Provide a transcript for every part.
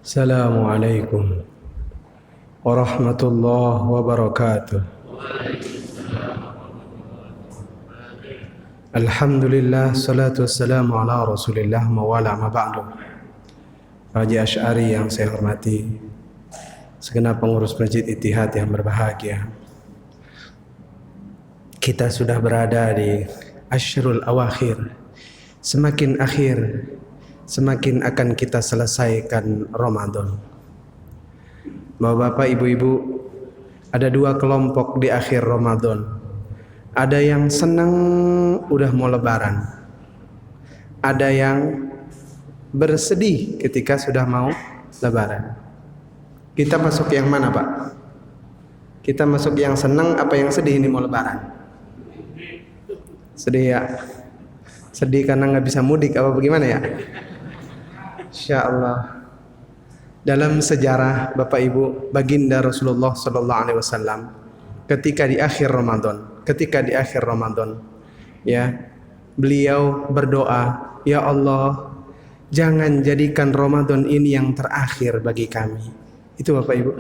Assalamualaikum warahmatullahi wabarakatuh. Alhamdulillah, salatu wassalamu ala rasulillah mawala ma ba'du. Haji Asy'ari yang saya hormati, segenap pengurus Masjid Ittihad yang berbahagia, kita sudah berada di Asyrul Awakhir. Semakin akhir, semakin akan kita selesaikan Ramadan. Bapak-bapak, ibu-ibu, ada dua kelompok di akhir Ramadan. Ada yang senang udah mau lebaran. Ada yang bersedih ketika sudah mau lebaran. Kita masuk yang mana, Pak? Kita masuk yang senang apa yang sedih ini mau lebaran? Sedih ya? Sedih karena nggak bisa mudik apa bagaimana ya? Insya Allah. Dalam sejarah Bapak Ibu, baginda Rasulullah Sallallahu Alaihi Wasallam, ketika di akhir Ramadan, ya, beliau berdoa, ya Allah, jangan jadikan Ramadan ini yang terakhir bagi kami. Itu Bapak Ibu.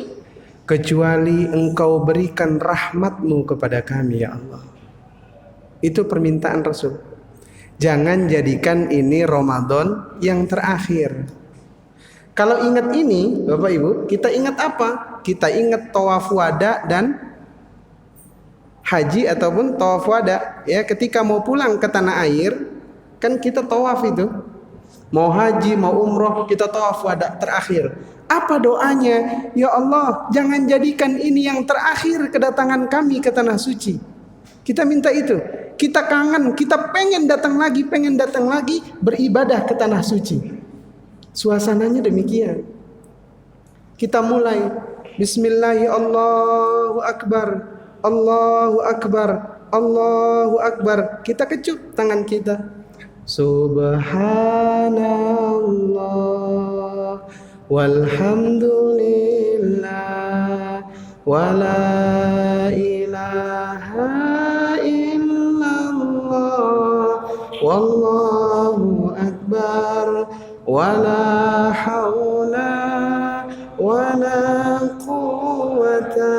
Kecuali Engkau berikan rahmat-Mu kepada kami, ya Allah. Itu permintaan Rasul. Jangan jadikan ini Ramadan yang terakhir. Kalau ingat ini, Bapak Ibu, kita ingat apa? Kita ingat tawaf wada dan haji ataupun tawaf wada. Ya, ketika mau pulang ke tanah air, kan kita tawaf itu. Mau haji, mau umroh, kita tawaf wada terakhir. Apa doanya? Ya Allah, jangan jadikan ini yang terakhir kedatangan kami ke tanah suci. Kita minta itu. Kita kangen, kita pengen datang lagi beribadah ke tanah suci. Suasananya demikian. Kita mulai Bismillahirrahmanirrahim, Allahu Akbar, Allahu Akbar, Allahu Akbar. Kita kecup tangan kita. Subhanallah walhamdulillah wala ilaha wallahu akbar wala haula wala quwwata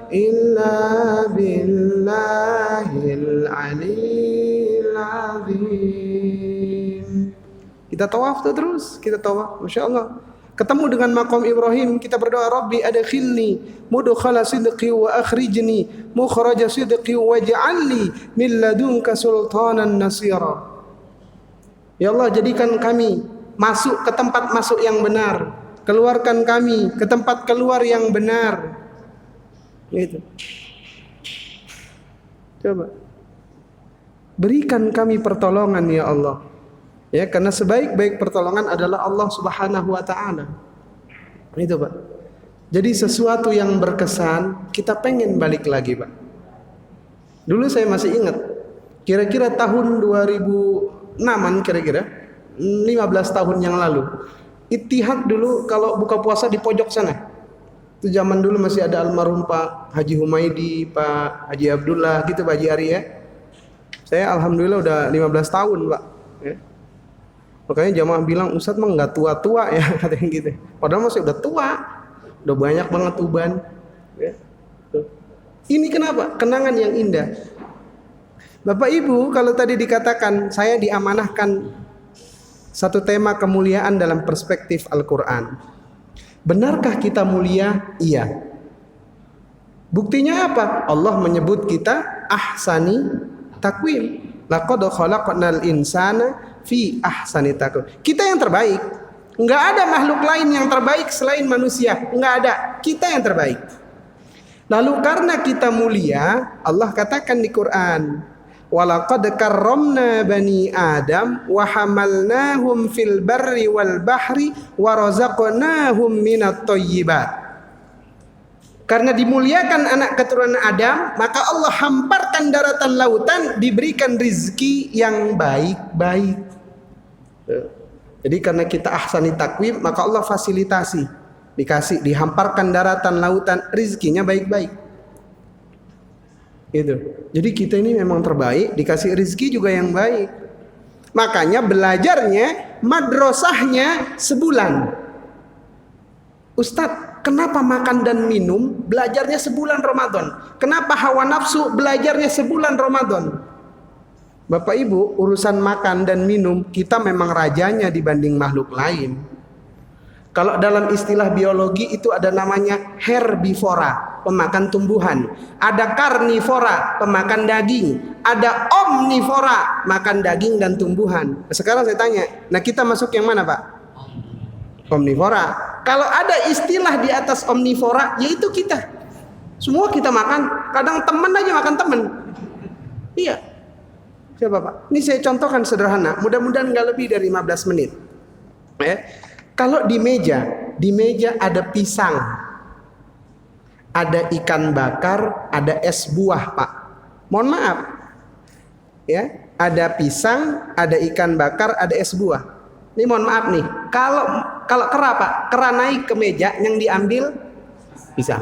illa billahil aliyil azim. Kita tawaf terus, kita tawaf, Masya Allah. Ketemu dengan maqam Ibrahim, kita berdoa, Rabbi adkhilni mudkhala sidqi wa akhrijni mukhraja sidqi waj'alni min ladunka sultanan nasira. Ya Allah, jadikan kami masuk ke tempat masuk yang benar, keluarkan kami ke tempat keluar yang benar. Gitu. Coba berikan kami pertolongan ya Allah. Ya, karena sebaik-baik pertolongan adalah Allah Subhanahu wa taala. Itu, Pak. Jadi sesuatu yang berkesan, kita pengen balik lagi, Pak. Dulu saya masih ingat, kira-kira tahun 2006-an, kira-kira 15 tahun yang lalu. Ittihad dulu kalau buka puasa di pojok sana. Itu zaman dulu masih ada almarhum Pak Haji Humaidi, Pak Haji Abdullah, gitu Pak Haji Arya. Saya alhamdulillah udah 15 tahun, Pak. Ya. Makanya jamaah bilang, Ustadz mah nggak tua-tua ya, katanya gitu. Padahal masih udah tua, udah banyak banget uban. Ya. Ini kenapa? Kenangan yang indah. Bapak Ibu, kalau tadi dikatakan saya diamanahkan satu tema kemuliaan dalam perspektif Al-Quran. Benarkah kita mulia? Iya. Buktinya apa? Allah menyebut kita ahsani takwim. Laqad khalaqnal insana fi ahsani taqwim. Kita yang terbaik. Enggak ada makhluk lain yang terbaik selain manusia. Enggak ada. Kita yang terbaik. Lalu karena kita mulia, Allah katakan di Quran, walaqad karramna bani Adam wa hamalnahum fil barri wal bahri wa razaqnahum minat thayyibat. Karena dimuliakan anak keturunan Adam, maka Allah hamparkan daratan lautan, diberikan rizki yang baik-baik. Jadi karena kita ahsani takwim, maka Allah fasilitasi, dihamparkan daratan lautan, rizkinya baik-baik. Gitu. Jadi kita ini memang terbaik, dikasih rizki juga yang baik. Makanya belajarnya, madrasahnya sebulan. Ustadz, kenapa makan dan minum belajarnya sebulan Ramadan? Kenapa hawa nafsu belajarnya sebulan Ramadan? Bapak Ibu, urusan makan dan minum kita memang rajanya dibanding makhluk lain. Kalau dalam istilah biologi itu ada namanya herbivora, pemakan tumbuhan. Ada karnivora, pemakan daging. Ada omnivora, makan daging dan tumbuhan. Sekarang saya tanya, nah kita masuk yang mana Pak? Omnivora. Kalau ada istilah di atas omnivora, yaitu kita. Semua kita makan. Kadang teman aja makan teman. Iya. Siapa Pak? Ini saya contohkan sederhana. Mudah-mudahan nggak lebih dari 15 menit. Kalau di meja ada pisang, ada ikan bakar, ada es buah Pak. Mohon maaf. Ya, ada pisang, ada ikan bakar, ada es buah. Ini mohon maaf nih, kalau kera Pak, kera naik ke meja yang diambil pisang.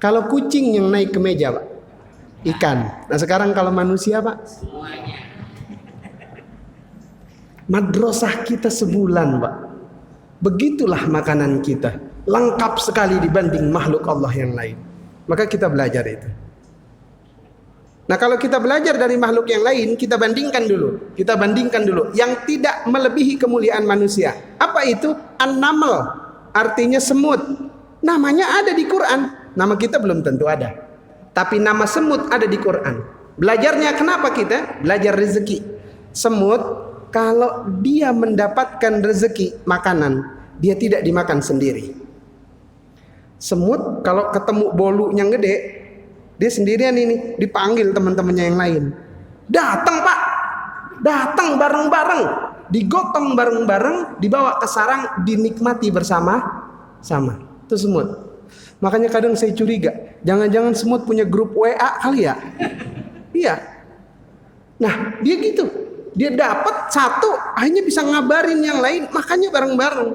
Kalau kucing yang naik ke meja Pak, ikan. Nah sekarang kalau manusia Pak, madrasah kita sebulan Pak. Begitulah makanan kita, lengkap sekali dibanding makhluk Allah yang lain. Maka kita belajar itu. Nah kalau kita belajar dari makhluk yang lain, kita bandingkan dulu. Kita bandingkan dulu yang tidak melebihi kemuliaan manusia. Apa itu? An-naml, artinya semut. Namanya ada di Quran. Nama kita belum tentu ada. Tapi nama semut ada di Quran. Belajarnya kenapa kita? Belajar rezeki. Semut kalau dia mendapatkan rezeki makanan, dia tidak dimakan sendiri. Semut kalau ketemu bolunya gede, dia sendirian ini, dipanggil teman-temannya yang lain. Datang Pak, datang bareng-bareng, digotong bareng-bareng, dibawa ke sarang, dinikmati bersama-sama. Itu semut. Makanya kadang saya curiga, jangan-jangan semut punya grup WA kali ya? Iya. Nah dia gitu, dia dapat satu, akhirnya bisa ngabarin yang lain, makanya bareng-bareng.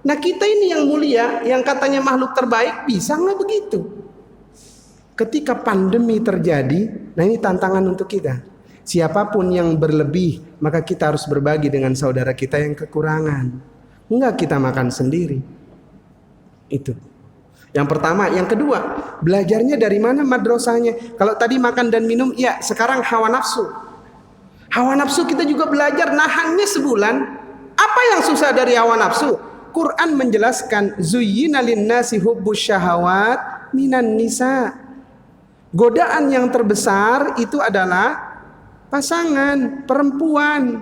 Nah kita ini yang mulia, yang katanya makhluk terbaik, bisa nggak begitu? Ketika pandemi terjadi, nah ini tantangan untuk kita. Siapapun yang berlebih, maka kita harus berbagi dengan saudara kita yang kekurangan. Enggak kita makan sendiri. Itu. Yang pertama, yang kedua, belajarnya dari mana madrasahnya? Kalau tadi makan dan minum, ya sekarang hawa nafsu. Hawa nafsu kita juga belajar nahannya sebulan. Apa yang susah dari hawa nafsu? Quran menjelaskan zuyyina lin-nasi hubbus syahawat minan nisa. Godaan yang terbesar itu adalah pasangan perempuan.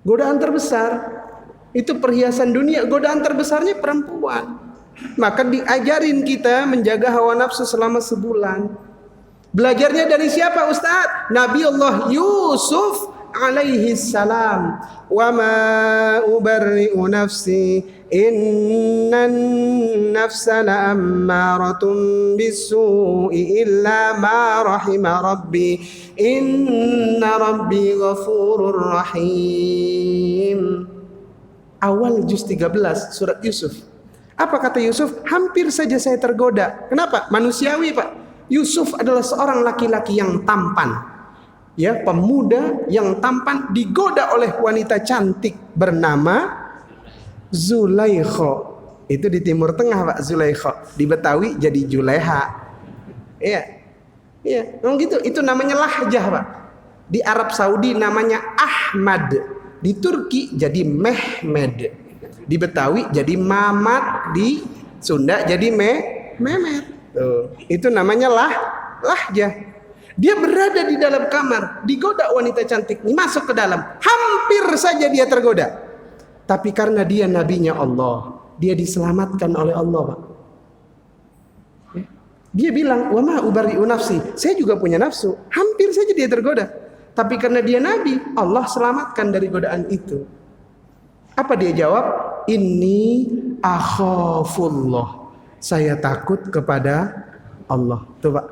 Godaan terbesar itu perhiasan dunia, godaan terbesarnya perempuan. Maka diajarin kita menjaga hawa nafsu selama sebulan. Belajarnya dari siapa Ustaz? Nabi Allah Yusuf alaihi salam. Wa ma ubarri'u nafsi innan nafsa la'ammaratun bisu'i illa ma rahima rabbi inna rabbi ghafurur rahim. Awal juz 13 surat Yusuf. Apa kata Yusuf? Hampir saja saya tergoda. Kenapa? Manusiawi Pak. Yusuf adalah seorang laki-laki yang tampan. Ya, pemuda yang tampan digoda oleh wanita cantik bernama Zulaikha. Itu di Timur Tengah Pak, Zulaikha. Di Betawi jadi Juleha. Iya. Iya, memang gitu. Itu namanya lahjah Pak. Di Arab Saudi namanya Ahmad. Di Turki jadi Mehmed. Di Betawi jadi Mamat, di Sunda jadi Memet. Tuh, itu namanya lahjah. Dia berada di dalam kamar, digoda wanita cantik ini, masuk ke dalam. Hampir saja dia tergoda. Tapi karena dia nabinya Allah, dia diselamatkan oleh Allah, Pak. Dia bilang, "Wa ma ubarri'u nafsi." Saya juga punya nafsu. Hampir saja dia tergoda. Tapi karena dia nabi, Allah selamatkan dari godaan itu. Apa dia jawab? Inni akhafullah. Saya takut kepada Allah. Tuh Pak.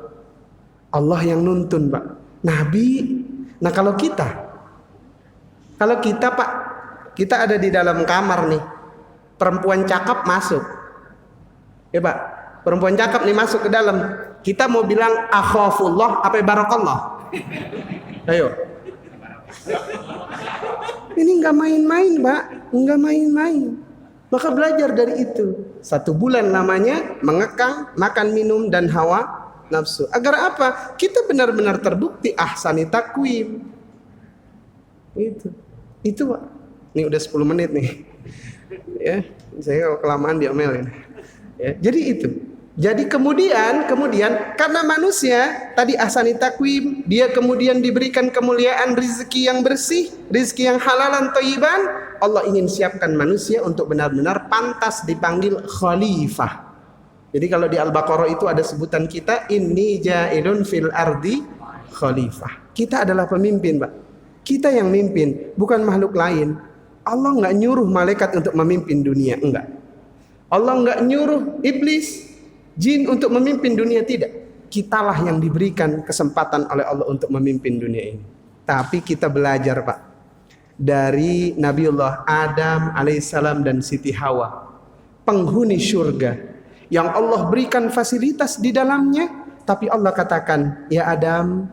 Allah yang nuntun Pak. Nabi. Nah kalau kita Pak, kita ada di dalam kamar nih. Perempuan cakep masuk. Ya Pak. Perempuan cakep nih masuk ke dalam. Kita mau bilang akhafullah apa barakallah? Ayo. Ini nggak main-main Pak. Nggak main-main. Maka belajar dari itu. 1 bulan lamanya mengekang, makan, minum, dan hawa nafsu. Agar apa? Kita benar-benar terbukti ahsani takwim. Itu Pak. Ini udah 10 menit nih. Ya, saya kalau kelamaan diomelin. Ya, jadi itu. Jadi kemudian karena manusia tadi ahsani takwim, dia kemudian diberikan kemuliaan rezeki yang bersih, rezeki yang halalan thayyiban, Allah ingin siapkan manusia untuk benar-benar pantas dipanggil khalifah. Jadi kalau di Al-Baqarah itu ada sebutan kita, inni ja'ilun fil ardi khalifah. Kita adalah pemimpin, Pak. Kita yang mimpin, bukan makhluk lain. Allah enggak nyuruh malaikat untuk memimpin dunia, enggak. Allah enggak nyuruh iblis, jin untuk memimpin dunia, tidak. Kitalah yang diberikan kesempatan oleh Allah untuk memimpin dunia ini. Tapi kita belajar, Pak, dari Nabiullah Adam alaihissalam dan Siti Hawa, penghuni surga yang Allah berikan fasilitas di dalamnya, tapi Allah katakan, ya Adam,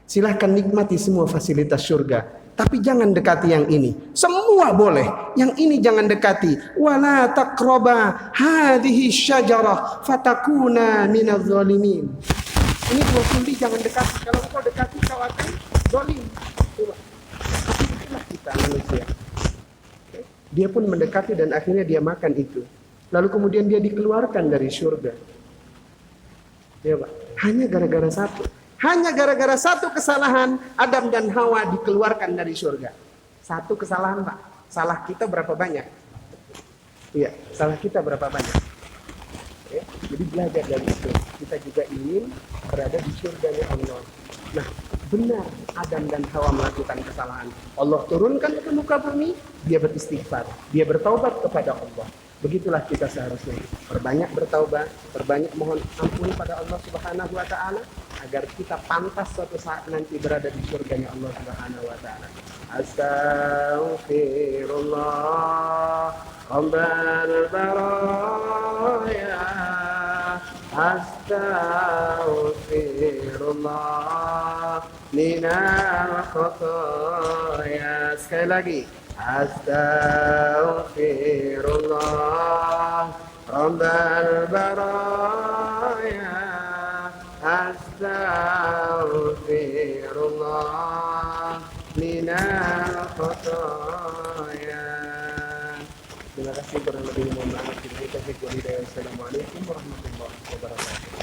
silahkan nikmati semua fasilitas surga, tapi jangan dekati yang ini. Semua boleh, yang ini jangan dekati. Wala taqraba hadhihi syajarah fatakuna minadz zalimin. Ini 2 kundi jangan dekati. Kalau kau dekati kau akan zalim. Itulah kita manusia. Dia pun mendekati dan akhirnya dia makan itu. Lalu kemudian dia dikeluarkan dari surga. Ya Pak, hanya gara-gara satu. Hanya gara-gara satu kesalahan, Adam dan Hawa dikeluarkan dari surga. Satu kesalahan, Pak. Salah kita berapa banyak? Iya, salah kita berapa banyak? Ya, jadi belajar dari itu. Kita juga ingin berada di surganya Allah. Nah, benar Adam dan Hawa melakukan kesalahan. Allah turunkan ke muka bumi, dia beristighfar, dia bertaubat kepada Allah. Begitulah kita seharusnya berbanyak bertaubat, berbanyak mohon ampun pada Allah Subhanahu wa taala agar kita pantas suatu saat nanti berada di surganya Allah Subhanahu wa taala. Astaghfirullah rabbal baraya. Astaghfirullah minal khataya. Sekali lagi. Astaghfirullah rabbal baraya. Astaghfirullah minal khataya. Terima kasih, kurang lebih mohon maaf. Assalamualaikum warahmatullahi wabarakatuh.